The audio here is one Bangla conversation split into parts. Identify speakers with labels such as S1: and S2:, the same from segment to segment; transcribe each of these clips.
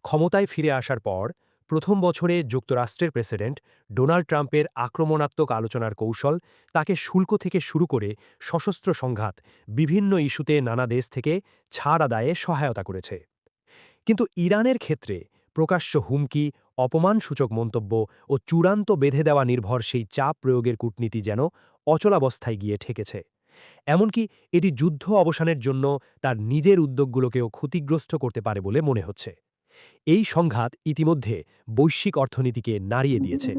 S1: ক্ষমতায় ফিরে আসার পর প্রথম বছরে যুক্তরাষ্ট্রের প্রেসিডেন্ট ডোনাল্ড ট্রাম্পের আক্রমণাত্মক আলোচনার কৌশল তাকে শুল্ক থেকে শুরু করে সশস্ত্র সংঘাত বিভিন্ন ইস্যুতে নানা দেশ থেকে ছাড় আদায়ে সহায়তা করেছে। কিন্তু ইরানের ক্ষেত্রে প্রকাশ্য হুমকি, অপমানসূচক মন্তব্য ও চূড়ান্ত বেঁধে দেওয়া নির্ভর সেই চাপ প্রয়োগের কূটনীতি যেন অচলাবস্থায় গিয়ে ঠেকেছে। এমনকি এটি যুদ্ধ অবসানের জন্য তার নিজের উদ্যোগগুলোকেও ক্ষতিগ্রস্ত করতে পারে বলে মনে হচ্ছে। এই সংঘাত ইতিমধ্যে বৈশ্বিক অর্থনীতিকে নাড়িয়ে দিয়েছে।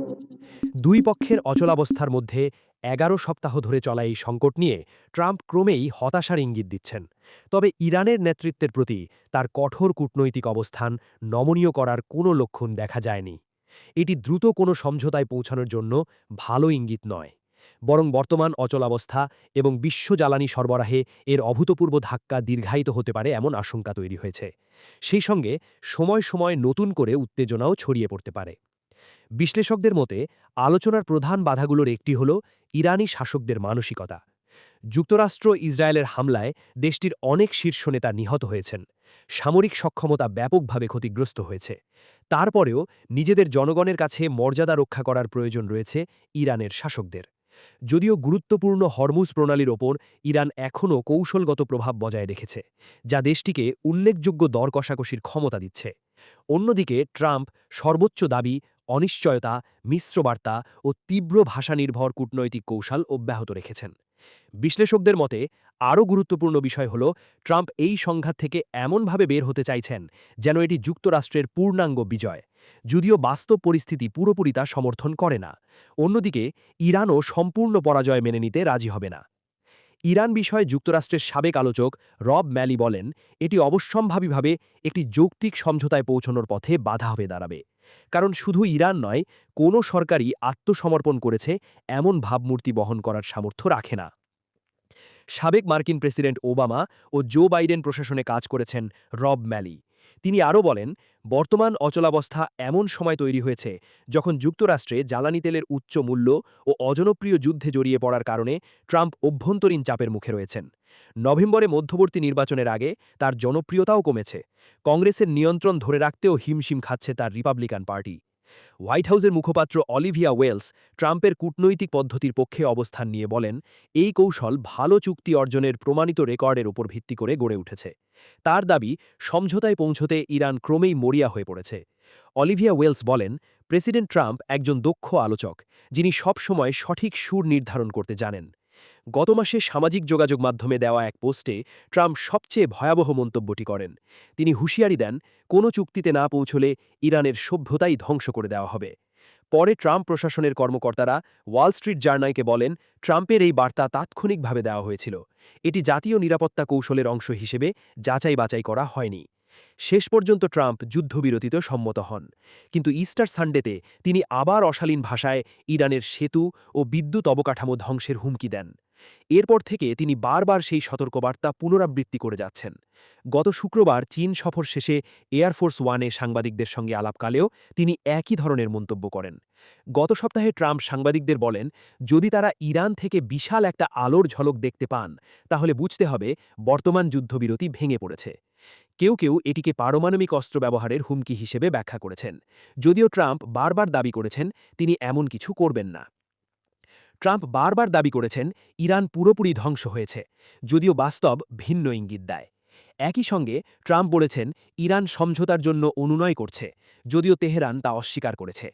S1: দুই পক্ষের অচলাবস্থার মধ্যে ১১ সপ্তাহ ধরে চলা এই সংকট নিয়ে ট্রাম্প ক্রমেই হতাশার ইঙ্গিত দিচ্ছেন। তবে ইরানের নেতৃত্বের প্রতি তার কঠোর কূটনৈতিক অবস্থান নমনীয় করার কোনো লক্ষণ দেখা যায়নি। এটি দ্রুত কোনো সমঝোতায় পৌঁছানোর জন্য ভালো ইঙ্গিত নয়, বরং বর্তমান অচলাবস্থা এবং বিশ্ব জ্বালানি সরবরাহে এর অভূতপূর্ব ধাক্কা দীর্ঘায়িত হতে পারে এমন আশঙ্কা তৈরি হয়েছে। সেই সঙ্গে সময় সময় নতুন করে উত্তেজনাও ছড়িয়ে পড়তে পারে। বিশ্লেষকদের মতে আলোচনার প্রধান বাধাগুলোর একটি হল ইরানি শাসকদের মানসিকতা। যুক্তরাষ্ট্র ইসরায়েলের হামলায় দেশটির অনেক শীর্ষ নেতা নিহত হয়েছেন, সামরিক সক্ষমতা ব্যাপকভাবে ক্ষতিগ্রস্ত হয়েছে। তারপরেও নিজেদের জনগণের কাছে মর্যাদা রক্ষা করার প্রয়োজন রয়েছে ইরানের শাসকদের। যদিও গুরুত্বপূর্ণ হরমুজ প্রণালীর ওপর ইরান এখনও কৌশলগত প্রভাব বজায় রেখেছে, যা দেশটিকে উল্লেখযোগ্য দর কষাকষির ক্ষমতা দিচ্ছে। অন্যদিকে ট্রাম্প সর্বোচ্চ দাবি, অনিশ্চয়তা, মিশ্র বার্তা ও তীব্র ভাষানির্ভর কূটনৈতিক কৌশল অব্যাহত রেখেছেন। বিশ্লেষকদের মতে আরও গুরুত্বপূর্ণ বিষয় হল ট্রাম্প এই সংঘাত থেকে এমনভাবে বের হতে চাইছেন যেন এটি যুক্তরাষ্ট্রের পূর্ণাঙ্গ বিজয়, যদিও বাস্তব পরিস্থিতি পুরোপুরি তা সমর্থন করে না। অন্যদিকে ইরানও সম্পূর্ণ পরাজয় মেনে নিতে রাজি হবে না। ইরান বিষয়ে যুক্তরাষ্ট্রের সাবেক আলোচক রব ম্যালি বলেন, এটি অবশ্যম্ভাবীভাবে একটি যৌক্তিক সমঝোতায় পৌঁছানোর পথে বাধা হয়ে দাঁড়াবে। কারণ শুধু ইরান নয়, কোনো সরকারই আত্মসমর্পণ করেছে এমন ভাবমূর্তি বহন করার সামর্থ্য রাখে না। সাবেক মার্কিন প্রেসিডেন্ট ওবামা ও জো বাইডেন প্রশাসনে কাজ করেছেন রব ম্যালি। তিনি আরও বলেন, বর্তমান অচলাবস্থা এমন সময় তৈরি হয়েছে যখন যুক্তরাষ্ট্রে জ্বালানি তেলের উচ্চ মূল্য ও অজনপ্রিয় যুদ্ধে জড়িয়ে পড়ার কারণে ট্রাম্প অভ্যন্তরীণ চাপের মুখে রয়েছেন। নভেম্বরে মধ্যবর্তী নির্বাচনের আগে তার জনপ্রিয়তাও কমেছে। কংগ্রেসের নিয়ন্ত্রণ ধরে রাখতেও হিমশিম খাচ্ছে তার রিপাবলিকান পার্টি। হোয়াইট হাউসের মুখপাত্র অলিভিয়া ওয়েলস ট্রাম্পের কূটনৈতিক পদ্ধতির পক্ষে অবস্থান নিয়ে বলেন, এই কৌশল ভালো চুক্তি অর্জনের প্রমাণিত রেকর্ডের উপর ভিত্তি করে গড়ে উঠেছে। তার দাবি, সমঝোতায় পৌঁছতে ইরান ক্রমেই মরিয়া হয়ে পড়েছে। অলিভিয়া ওয়েলস বলেন, প্রেসিডেন্ট ট্রাম্প একজন দক্ষ আলোচক, যিনি সবসময় সঠিক সুর নির্ধারণ করতে জানেন। গত মাসে সামাজিক যোগাযোগ মাধ্যমে দেওয়া এক পোস্টে ট্রাম্প সবচেয়ে ভয়াবহ মন্তব্যটি করেন। তিনি হুঁশিয়ারি দেন, কোনো চুক্তিতে না পৌঁছলে ইরানের সভ্যতাই ধ্বংস করে দেওয়া হবে। পরে ট্রাম্প প্রশাসনের কর্মকর্তারা ওয়াল স্ট্রিট জার্নালকে বলেন, ট্রাম্পের এই বার্তা তাৎক্ষণিকভাবে দেওয়া হয়েছিল। এটি জাতীয় নিরাপত্তা কৌশলের অংশ হিসেবে যাচাই বাছাই করা হয়নি। শেষ পর্যন্ত ট্রাম্প যুদ্ধবিরতিতে সম্মত হন, কিন্তু ইস্টার সানডেতে তিনি আবার অশালীন ভাষায় ইরানের সেতু ও বিদ্যুৎ অবকাঠামো ধ্বংসের হুমকি দেন। এরপর থেকে তিনি বারবার সেই সতর্কবার্তা পুনরাবৃত্তি করে যাচ্ছেন। গত শুক্রবার চীন সফর শেষে এয়ারফোর্স ওয়ানে সাংবাদিকদের সঙ্গে আলাপকালেও তিনি একই ধরনের মন্তব্য করেন। গত সপ্তাহে ট্রাম্প সাংবাদিকদের বলেন, যদি তারা ইরান থেকে বিশাল একটা আলোর ঝলক দেখতে পান, তাহলে বুঝতে হবে বর্তমান যুদ্ধবিরতি ভেঙে পড়েছে। কেউ কেউ এটিকে পারমাণবিক অস্ত্র ব্যবহারের হুমকি হিসেবে ব্যাখ্যা করেছেন, যদিও ট্রাম্প বারবার দাবি করেছেন তিনি এমন কিছু করবেন না। ট্রাম্প বারবার দাবি করেছেন ইরান পুরোপুরি ধ্বংস হয়েছে, যদিও বাস্তব ভিন্ন ইঙ্গিত দেয়। একই সঙ্গে ট্রাম্প বলেছেন ইরান সমঝোতার জন্য অনুনয় করছে, যদিও তেহরান তা অস্বীকার করেছে।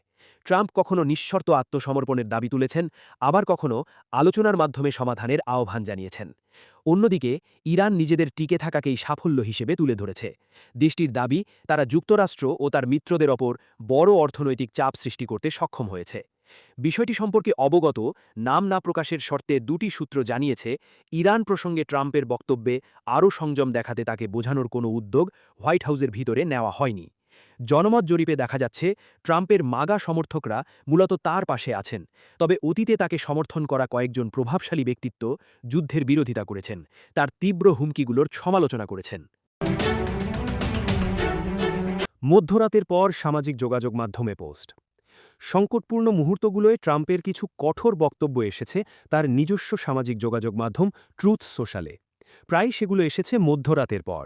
S1: ট্রাম্প কখনো নিঃশর্ত আত্মসমর্পণের দাবি তুলেছেন, আবার কখনো আলোচনার মাধ্যমে সমাধানের আহ্বান জানিয়েছেন। অন্যদিকে ইরান নিজেদের টিকে থাকাকেই সাফল্য হিসেবে তুলে ধরেছে। দেশটির দাবি, তারা যুক্তরাষ্ট্র ও তার মিত্রদের ওপর বড় অর্থনৈতিক চাপ সৃষ্টি করতে সক্ষম হয়েছে। বিষয়টি সম্পর্কে অবগত নাম না প্রকাশের শর্তে দুটি সূত্র জানিয়েছে, ইরান প্রসঙ্গে ট্রাম্পের বক্তব্যে আরও সংযম দেখাতে তাকে বোঝানোর কোনো উদ্যোগ হোয়াইট হাউসের ভিতরে নেওয়া হয়নি। জনমত জরিপে দেখা যাচ্ছে, ট্রাম্পের মাগা সমর্থকরা মূলত তার পাশে আছেন, তবে অতীতে তাকে সমর্থন করা কয়েকজন প্রভাবশালী ব্যক্তিত্ব যুদ্ধের বিরোধিতা করেছেন, তার তীব্র হুমকিগুলোর সমালোচনা করেছেন। মধ্যরাতের পর সামাজিক যোগাযোগ মাধ্যমে পোস্ট। সংকটপূর্ণ মুহূর্তগুলোয় ট্রাম্পের কিছু কঠোর বক্তব্য এসেছে তার নিজস্ব সামাজিক যোগাযোগ মাধ্যম ট্রুথ সোশ্যালে। প্রায় সেগুলো এসেছে মধ্যরাতের পর।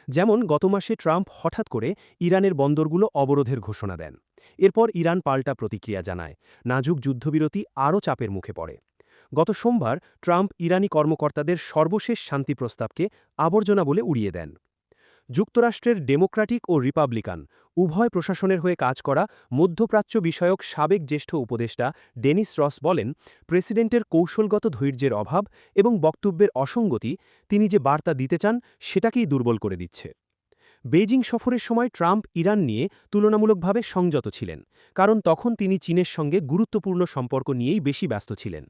S2: যেমন গত মাসে ট্রাম্প হঠাৎ করে ইরানের বন্দরগুলো অবরোধের ঘোষণা দেন। এরপর ইরান পাল্টা প্রতিক্রিয়া জানায়, নাজুক যুদ্ধবিরতি আরও চাপের মুখে পড়ে। গত সোমবার ট্রাম্প ইরানি কর্মকর্তাদের সর্বশেষ শান্তি প্রস্তাবকে আবর্জনা বলে উড়িয়ে দেন। যুক্তরাষ্ট্রের ডেমোক্র্যাটিক ও রিপাবলিকান উভয় প্রশাসনের হয়ে কাজ করা মধ্যপ্রাচ্য বিষয়ক সাবেক জ্যেষ্ঠ উপদেষ্টা ডেনিস রস বলেন, প্রেসিডেন্টের কৌশলগত ধৈর্যের অভাব এবং বক্তব্যের অসঙ্গতি তিনি যে বার্তা দিতে চান সেটাকেই দুর্বল করে দিচ্ছে। বেইজিং সফরের সময় ট্রাম্প ইরান নিয়ে তুলনামূলকভাবে সংযত ছিলেন, কারণ তখন তিনি চীনের সঙ্গে গুরুত্বপূর্ণ সম্পর্ক নিয়েই বেশি ব্যস্ত ছিলেন।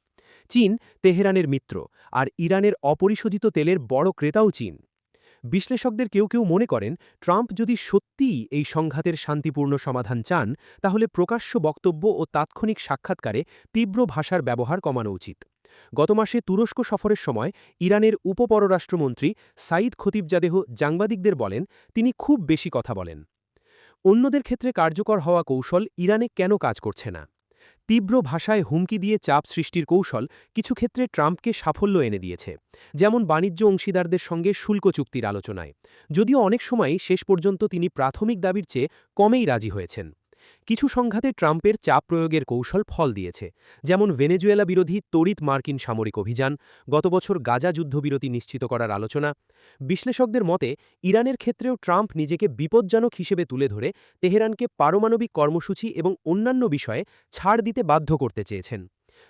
S2: চীন তেহরানের মিত্র, আর ইরানের অপরিশোধিত তেলের বড় ক্রেতাও চীন। বিশ্লেষকদের কেউ কেউ মনে করেন, ট্রাম্প যদি সত্যিই এই সংঘাতের শান্তিপূর্ণ সমাধান চান, তাহলে প্রকাশ্য বক্তব্য ও তাৎক্ষণিক সাক্ষাৎকারে তীব্র ভাষার ব্যবহার কমানো উচিত। গত মাসে তুরস্ক সফরের সময় ইরানের উপপররাষ্ট্রমন্ত্রী সাইদ খতিবজাদেহ সাংবাদিকদের বলেন, তিনি খুব বেশি কথা বলেন। অন্যদের ক্ষেত্রে কার্যকর হওয়া কৌশল ইরানে কেন কাজ করছে না? তীব্র ভাষায় হুমকি দিয়ে চাপ সৃষ্টির কৌশল কিছু ক্ষেত্রে ট্রাম্পকে সাফল্য এনে দিয়েছে, যেমন বাণিজ্য অংশীদারদের সঙ্গে শুল্ক চুক্তির আলোচনায়, যদিও অনেক সময়ই শেষ পর্যন্ত তিনি প্রাথমিক দাবির চেয়ে কমেই রাজি হয়েছেন। কিছু সংঘাতে ট্রাম্পের চাপ প্রয়োগের কৌশল ফল দিয়েছে, যেমন ভেনেজুয়েলা বিরোধী তড়িৎ মার্কিন সামরিক অভিযান, গত বছর গাজা যুদ্ধবিরতি নিশ্চিত করার আলোচনা। বিশ্লেষকদের মতে ইরানের ক্ষেত্রেও ট্রাম্প নিজেকে বিপজ্জনক হিসেবে তুলে ধরে তেহরানকে পারমাণবিক কর্মসূচি এবং অন্যান্য বিষয়ে ছাড় দিতে বাধ্য করতে চেয়েছেন।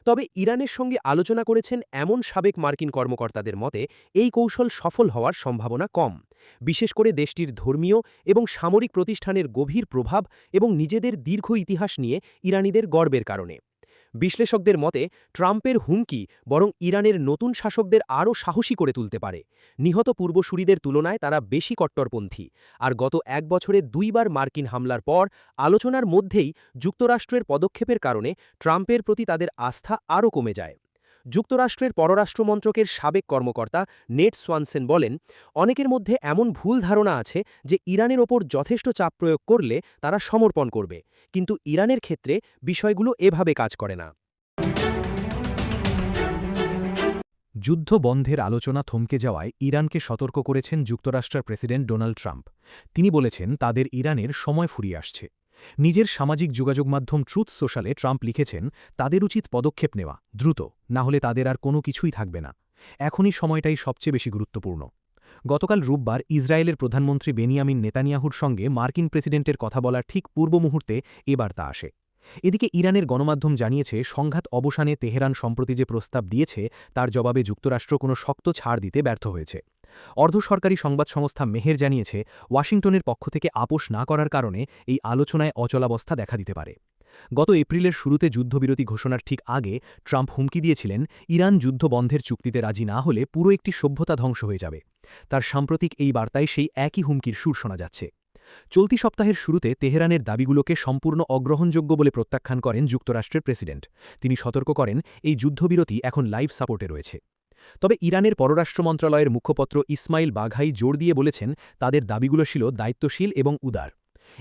S2: তবে ইরানের সঙ্গে আলোচনা করেছেন এমন সাবেক মার্কিন কর্মকর্তাদের মতে এই কৌশল সফল হওয়ার সম্ভাবনা কম, বিশেষ করে দেশটির ধর্মীয় এবং সামরিক প্রতিষ্ঠানের গভীর প্রভাব এবং নিজেদের দীর্ঘ ইতিহাস নিয়ে ইরানিদের গর্বের কারণে। বিশ্লেষকদের মতে ট্রাম্পের হুমকি বরং ইরানের নতুন শাসকদের আরও সাহসী করে তুলতে পারে। নিহত পূর্বসূরিদের তুলনায় তারা বেশি কট্টরপন্থী, আর গত এক বছরে দুইবার মার্কিন হামলার পর আলোচনার মধ্যেই যুক্তরাষ্ট্রের পদক্ষেপের কারণে ট্রাম্পের প্রতি তাদের আস্থা আরও কমে যায়। যুক্তরাষ্ট্রের পররাষ্ট্র মন্ত্রকের সাবেক কর্মকর্তা নেড সোয়ানসেন বলেন, অনেকের মধ্যে এমন ভুল ধারণা আছে যে ইরানের ওপর যথেষ্ট চাপ প্রয়োগ করলে তারা সমর্পণ করবে, কিন্তু ইরানের ক্ষেত্রে বিষয়গুলো এভাবে কাজ করে না।
S1: যুদ্ধ বন্ধের আলোচনা থমকে যাওয়ায় ইরানকে সতর্ক করেছেন যুক্তরাষ্ট্রের প্রেসিডেন্ট ডোনাল্ড ট্রাম্প। তিনি বলেছেন, তাদের ইরানের সময় ফুরিয়ে আসছে। নিজের সামাজিক যোগাযোগ মাধ্যম ট্রুথ সোশ্যালে ট্রাম্প লিখেছেন, তাদের উচিত পদক্ষেপ নেওয়া দ্রুত, না হলে তাদের আর কোনো কিছুই থাকবে না। এখনই সময়টাই সবচেয়ে বেশি গুরুত্বপূর্ণ। গতকাল রোববার ইসরায়েলের প্রধানমন্ত্রী বেনিয়ামিন নেতানিয়াহুর সঙ্গে মার্কিন প্রেসিডেন্টের কথা বলার ঠিক পূর্ব মুহূর্তে এ বার্তা আসে। এদিকে ইরানের গণমাধ্যম জানিয়েছে, সংঘাত অবসানে তেহরান সম্প্রতি যে প্রস্তাব দিয়েছে তার জবাবে যুক্তরাষ্ট্র কোনো শক্ত ছাড় দিতে ব্যর্থ হয়েছে। অর্ধসরকারি সংবাদ সংস্থা মেহের জানিয়েছে, ওয়াশিংটনের পক্ষ থেকে আপোষ না করার কারণে এই আলোচনায় অচলাবস্থা দেখা দিতে পারে। গত এপ্রিলের শুরুতে যুদ্ধবিরতি ঘোষণার ঠিক আগে ট্রাম্প হুমকি দিয়েছিলেন, ইরান যুদ্ধ বন্ধের চুক্তিতে রাজি না হলে পুরো একটি সভ্যতা ধ্বংস হয়ে যাবে। তার সাম্প্রতিক এই বার্তায় সেই একই হুমকির সুর শোনা যাচ্ছে। চলতি সপ্তাহের শুরুতে তেহরানের দাবিগুলোকে সম্পূর্ণ অগ্রহণযোগ্য বলে প্রত্যাখ্যান করেন যুক্তরাষ্ট্রের প্রেসিডেন্ট। তিনি সতর্ক করেন, এই যুদ্ধবিরতি এখন লাইভ সাপোর্টে রয়েছে। তবে ইরানের পররাষ্ট্র মন্ত্রণালয়ের মুখপত্র ইসমাইল বাঘাই জোর দিয়ে বলেছেন, তাদের দাবিগুলো ছিল দায়িত্বশীল এবং উদার।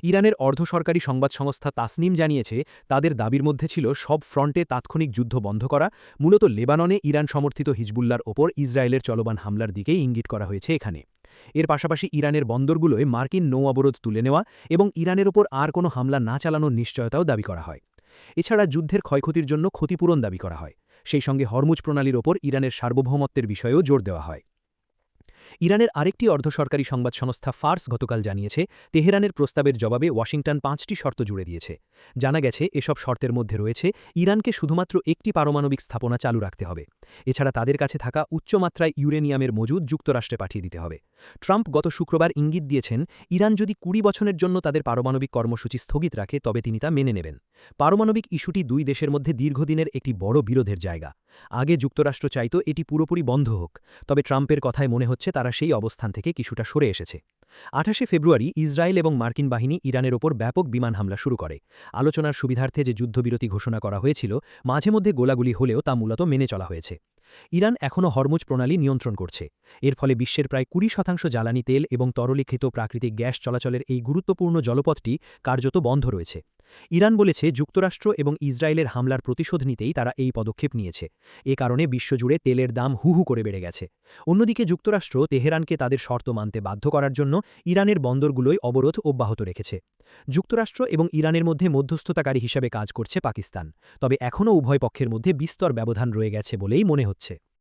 S1: ইরানের অর্ধসরকারি সংবাদ সংস্থা তাসনিম জানিয়েছে, তাদের দাবির মধ্যে ছিল সব ফ্রন্টে তাৎক্ষণিক যুদ্ধ বন্ধ করা, মূলত লেবাননে ইরান সমর্থিত হিজবুল্লার ওপর ইসরায়েলের চলমান হামলার দিকেই ইঙ্গিত করা হয়েছে এখানে। এর পাশাপাশি ইরানের বন্দরগুলোয় মার্কিন নৌ অবরোধ তুলে নেওয়া এবং ইরানের ওপর আর কোনো হামলা না চালানোর নিশ্চয়তাও দাবি করা হয়। এছাড়া যুদ্ধের ক্ষয়ক্ষতির জন্য ক্ষতিপূরণ দাবি করা হয়। সেই সঙ্গে হরমুজ প্রণালীর ওপর ইরানের সার্বভৌমত্বের বিষয়েও জোর দেওয়া হয়। ইরানের আরেকটি অর্ধসরকারি সংবাদ সংস্থা ফার্স গতকাল জানিয়েছে, তেহরানের প্রস্তাবের জবাবে ওয়াশিংটন ৫টি শর্ত জুড়ে দিয়েছে। জানা গেছে, এসব শর্তের মধ্যে রয়েছে ইরানকে শুধুমাত্র একটি পারমাণবিক স্থাপনা চালু রাখতে হবে। এছাড়া তাদের কাছে থাকা উচ্চমাত্রায় ইউরেনিয়ামের মজুদ যুক্তরাষ্ট্রে পাঠিয়ে দিতে হবে। ট্রাম্প গত শুক্রবার ইঙ্গিত দিয়েছেন, ইরান যদি ২০ বছরের জন্য তাদের পারমাণবিক কর্মসূচি স্থগিত রাখে তবে তিনি তা মেনে নেবেন। পারমাণবিক ইস্যুটি দুই দেশের মধ্যে দীর্ঘদিনের একটি বড় বিরোধের জায়গা। আগে যুক্তরাষ্ট্র চাইত এটি পুরোপুরি বন্ধ হোক, তবে ট্রাম্পের কথায় মনে হচ্ছে তারা সেই অবস্থান থেকে কিছুটা সরে এসেছে। ২৮শে ফেব্রুয়ারি ইসরায়েল এবং মার্কিন বাহিনী ইরানের ওপর ব্যাপক বিমান হামলা শুরু করে। আলোচনার সুবিধার্থে যে যুদ্ধবিরতি ঘোষণা করা হয়েছিল, মাঝে মধ্যে গোলাগুলি হলেও তা মূলত মেনে চলা হয়েছে। ইরান এখনও হরমুজ প্রণালী নিয়ন্ত্রণ করছে। এর ফলে বিশ্বের প্রায় ২০% জ্বালানি তেল এবং তরলীকৃত প্রাকৃতিক গ্যাস চলাচলের এই গুরুত্বপূর্ণ জলপথটি কার্যত বন্ধ রয়েছে।
S2: ইরান বলেছে যুক্তরাষ্ট্র এবং ইসরায়েলের হামলার প্রতিশোধ নিতেই তারা এই পদক্ষেপ নিয়েছে। এ কারণে বিশ্বজুড়ে তেলের দাম হু হু করে বেড়ে গেছে। অন্যদিকে যুক্তরাষ্ট্র তেহরানকে তাদের শর্ত মানতে বাধ্য করার জন্য ইরানের বন্দরগুলোই অবরোধ অব্যাহত রেখেছে। যুক্তরাষ্ট্র এবং ইরানের মধ্যে মধ্যস্থতাকারী হিসাবে কাজ করছে পাকিস্তান। তবে এখনও উভয় পক্ষের মধ্যে বিস্তর ব্যবধান রয়ে গেছে বলেই মনে হচ্ছে।